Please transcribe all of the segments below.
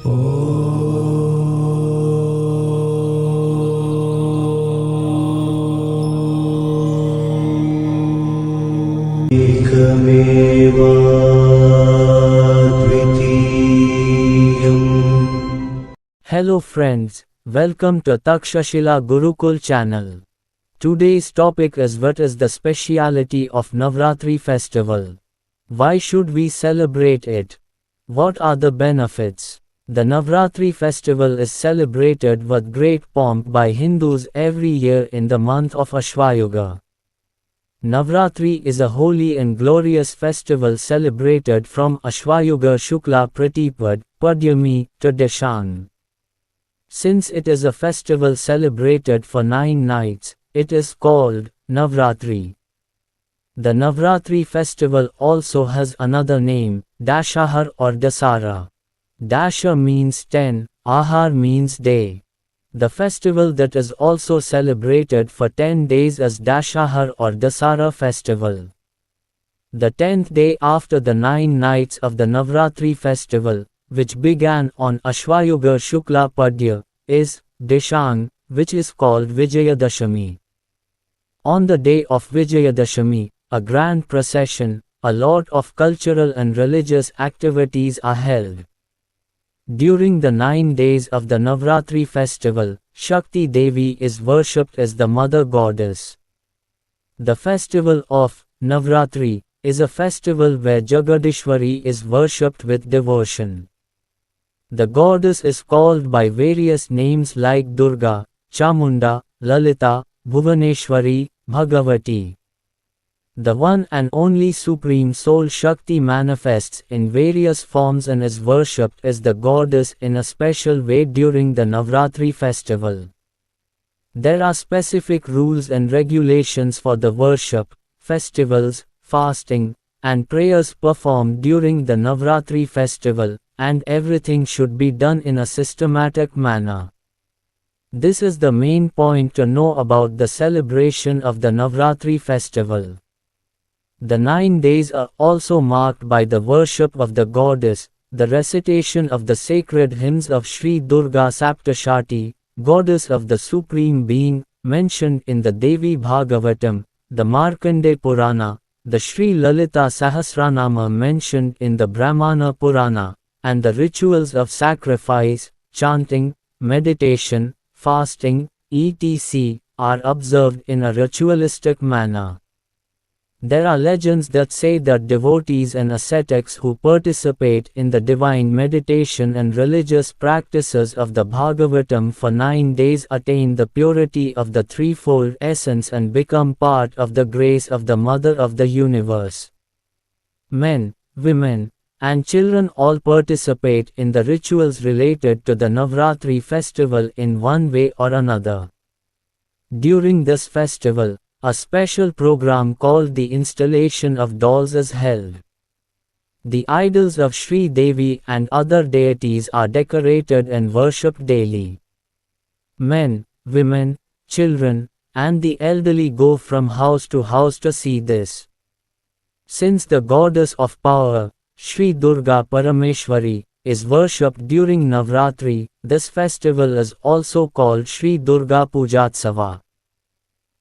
Hello friends, welcome to Takshashila Gurukul channel. Today's topic is what is the speciality of Navratri festival? Why should we celebrate it? What are the benefits? The Navratri festival is celebrated with great pomp by Hindus every year in the month of Ashwayuga. Navratri is a holy and glorious festival celebrated from Ashwayuga Shukla Pratipad, Padyami, to Deshang. Since it is a festival celebrated for 9 nights, it is called Navratri. The Navratri festival also has another name, Dashahar or Dasara. Dasha means 10, Ahar means day. The festival that is also celebrated for 10 days is Dashahar or Dasara festival. The 10th day after the 9 nights of the Navratri festival, which began on Ashwayuga Shukla Padya, is Deshang, which is called Vijayadashami. On the day of Vijayadashami, a grand procession, a lot of cultural and religious activities are held. During the 9 days of the Navratri festival, Shakti Devi is worshipped as the mother goddess. The festival of Navratri is a festival where Jagadishwari is worshipped with devotion. The goddess is called by various names like Durga, Chamunda, Lalita, Bhuvaneshwari, Bhagavati. The one and only Supreme Soul Shakti manifests in various forms and is worshipped as the goddess in a special way during the Navratri festival. There are specific rules and regulations for the worship, festivals, fasting, and prayers performed during the Navratri festival, and everything should be done in a systematic manner. This is the main point to know about the celebration of the Navratri festival. The 9 days are also marked by the worship of the goddess, the recitation of the sacred hymns of Sri Durga Saptashati, goddess of the Supreme Being, mentioned in the Devi Bhagavatam, the Markandeya Purana, the Sri Lalita Sahasranama mentioned in the Brahmana Purana, and the rituals of sacrifice, chanting, meditation, fasting, etc., are observed in a ritualistic manner. There are legends that say that devotees and ascetics who participate in the divine meditation and religious practices of the Bhagavatam for 9 days attain the purity of the threefold essence and become part of the grace of the Mother of the Universe. Men, women, and children all participate in the rituals related to the Navratri festival in one way or another. During this festival, a special program called the installation of dolls is held. The idols of Sri Devi and other deities are decorated and worshipped daily. Men, women, children, and the elderly go from house to house to see this. Since the goddess of power, Sri Durga Parameshwari, is worshipped during Navratri, this festival is also called Sri Durga Pujatsava.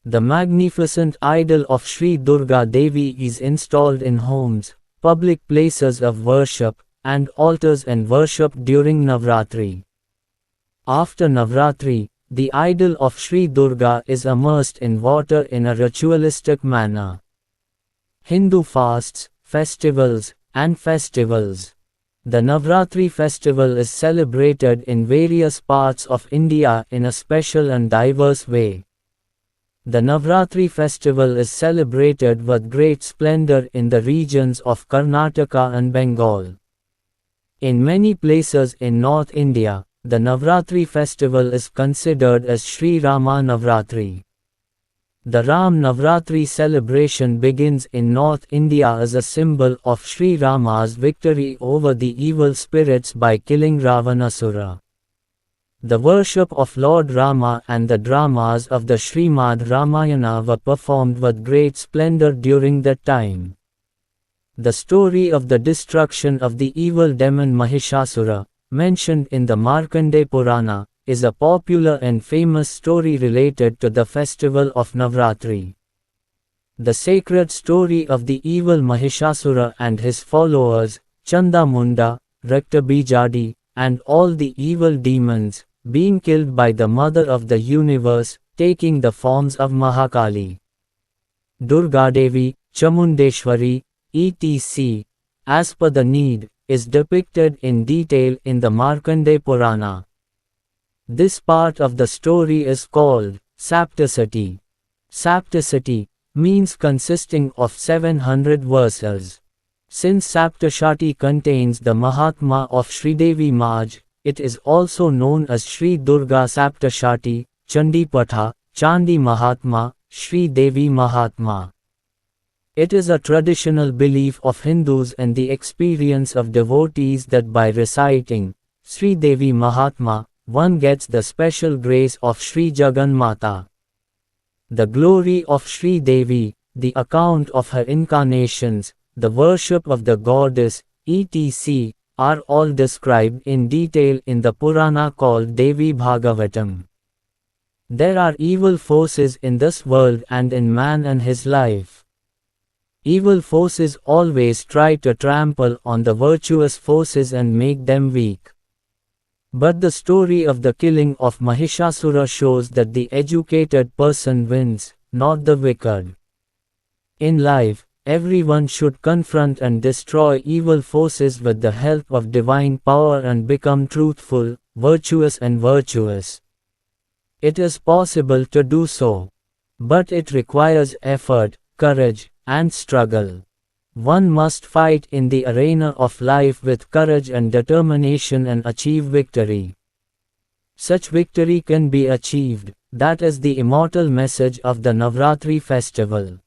The magnificent idol of Sri Durga Devi is installed in homes, public places of worship, and altars and worship during Navratri. After Navratri, the idol of Sri Durga is immersed in water in a ritualistic manner. Hindu fasts, festivals, and festivals. The Navratri festival is celebrated in various parts of India in a special and diverse way. The Navratri festival is celebrated with great splendor in the regions of Karnataka and Bengal. In many places in North India, the Navratri festival is considered as Sri Rama Navratri. The Ram Navratri celebration begins in North India as a symbol of Sri Rama's victory over the evil spirits by killing Ravanasura. The worship of Lord Rama and the dramas of the Srimad Ramayana were performed with great splendor during that time. The story of the destruction of the evil demon Mahishasura, mentioned in the Markandeya Purana, is a popular and famous story related to the festival of Navratri. The sacred story of the evil Mahishasura and his followers, Chandamunda, Raktabijadi, and all the evil demons, being killed by the Mother of the Universe, taking the forms of Mahakali, Durgadevi, Chamundeshwari, etc., as per the need, is depicted in detail in the Markandeya Purana. This part of the story is called Saptasati. Saptasati means consisting of 700 verses. Since Saptashati contains the Mahatma of Sridevi Maj, it is also known as Sri Durga Saptashati, Chandi Patha, Chandi Mahatma, Sri Devi Mahatma. It is a traditional belief of Hindus and the experience of devotees that by reciting Sri Devi Mahatma, one gets the special grace of Sri Jagan Mata. The glory of Sri Devi, the account of her incarnations, the worship of the goddess, etc., are all described in detail in the Purana called Devi Bhagavatam. There are evil forces in this world and in man and his life. Evil forces always try to trample on the virtuous forces and make them weak. But the story of the killing of Mahishasura shows that the educated person wins, not the wicked. In life, everyone should confront and destroy evil forces with the help of divine power and become truthful, virtuous and virtuous. It is possible to do so. But it requires effort, courage, and struggle. One must fight in the arena of life with courage and determination and achieve victory. Such victory can be achieved, that is the immortal message of the Navratri festival.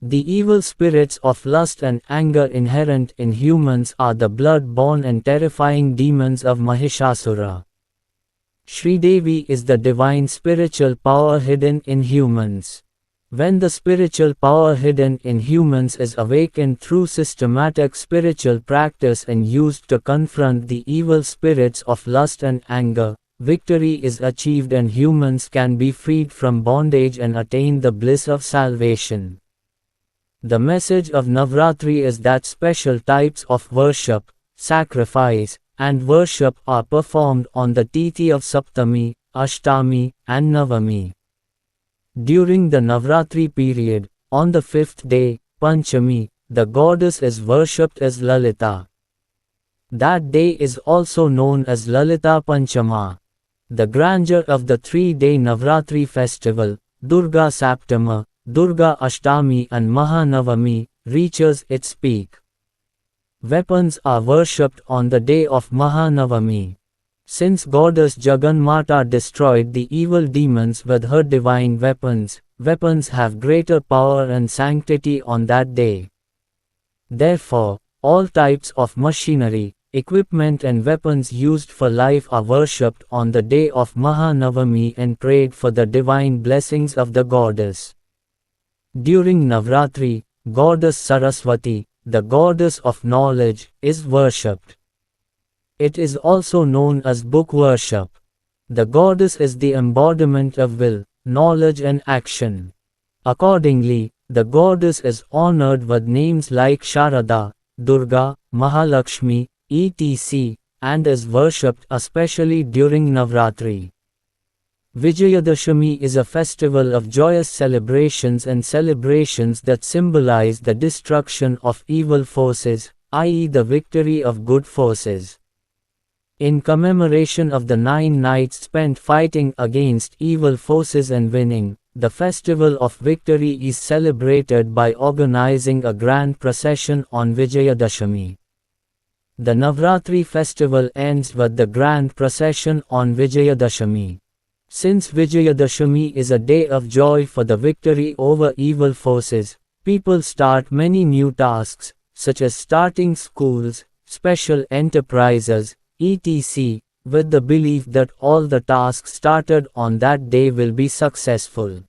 The evil spirits of lust and anger inherent in humans are the blood-born and terrifying demons of Mahishasura. Sridevi is the divine spiritual power hidden in humans. When the spiritual power hidden in humans is awakened through systematic spiritual practice and used to confront the evil spirits of lust and anger, victory is achieved and humans can be freed from bondage and attain the bliss of salvation. The message of Navratri is that special types of worship, sacrifice, and worship are performed on the Tithi of Saptami, Ashtami, and Navami. During the Navratri period, on the fifth day, Panchami, the goddess is worshipped as Lalita. That day is also known as Lalita Panchama. The grandeur of the 3-day Navratri festival, Durga Saptama, Durga Ashtami and Mahanavami, reaches its peak. Weapons are worshipped on the day of Mahanavami. Since goddess Jaganmata destroyed the evil demons with her divine weapons, weapons have greater power and sanctity on that day. Therefore, all types of machinery, equipment and weapons used for life are worshipped on the day of Mahanavami and prayed for the divine blessings of the goddess. During Navratri, goddess Saraswati, the goddess of knowledge, is worshipped. It is also known as book worship. The goddess is the embodiment of will, knowledge and action. Accordingly, the goddess is honored with names like Sharada, Durga, Mahalakshmi, etc., and is worshipped especially during Navratri. Vijayadashami is a festival of joyous celebrations and celebrations that symbolize the destruction of evil forces, i.e. the victory of good forces. In commemoration of the 9 nights spent fighting against evil forces and winning, the festival of victory is celebrated by organizing a grand procession on Vijayadashami. The Navratri festival ends with the grand procession on Vijayadashami. Since Vijayadashami is a day of joy for the victory over evil forces, people start many new tasks, such as starting schools, special enterprises, etc., with the belief that all the tasks started on that day will be successful.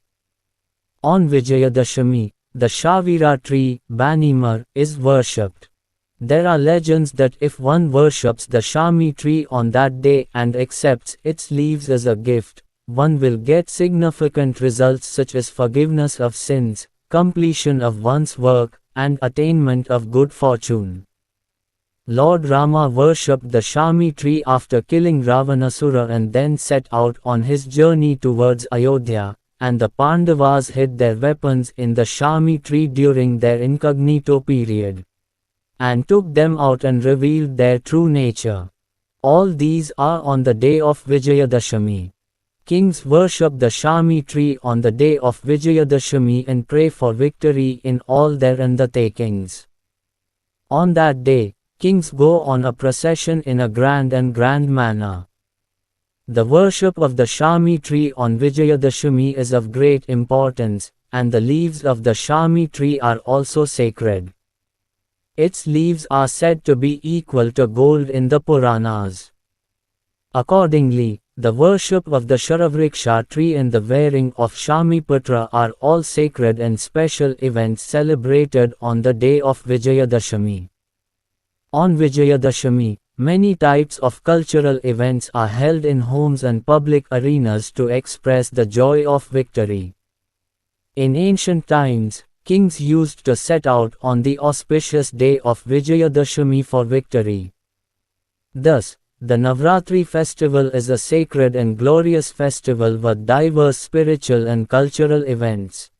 On Vijayadashami, the Shavira tree, Banimar, is worshipped. There are legends that if one worships the Shami tree on that day and accepts its leaves as a gift, one will get significant results such as forgiveness of sins, completion of one's work, and attainment of good fortune. Lord Rama worshipped the Shami tree after killing Ravanasura and then set out on his journey towards Ayodhya, and the Pandavas hid their weapons in the Shami tree during their incognito period, and took them out and revealed their true nature. All these are on the day of Vijayadashami. Kings worship the Shami tree on the day of Vijayadashami and pray for victory in all their undertakings. On that day, kings go on a procession in a grand manner. The worship of the Shami tree on Vijayadashami is of great importance, and the leaves of the Shami tree are also sacred. Its leaves are said to be equal to gold in the Puranas. Accordingly, the worship of the Sharavriksha tree and the wearing of Shamiputra are all sacred and special events celebrated on the day of Vijayadashami. On Vijayadashami, many types of cultural events are held in homes and public arenas to express the joy of victory. In ancient times, kings used to set out on the auspicious day of Vijayadashami for victory. Thus, the Navratri festival is a sacred and glorious festival with diverse spiritual and cultural events.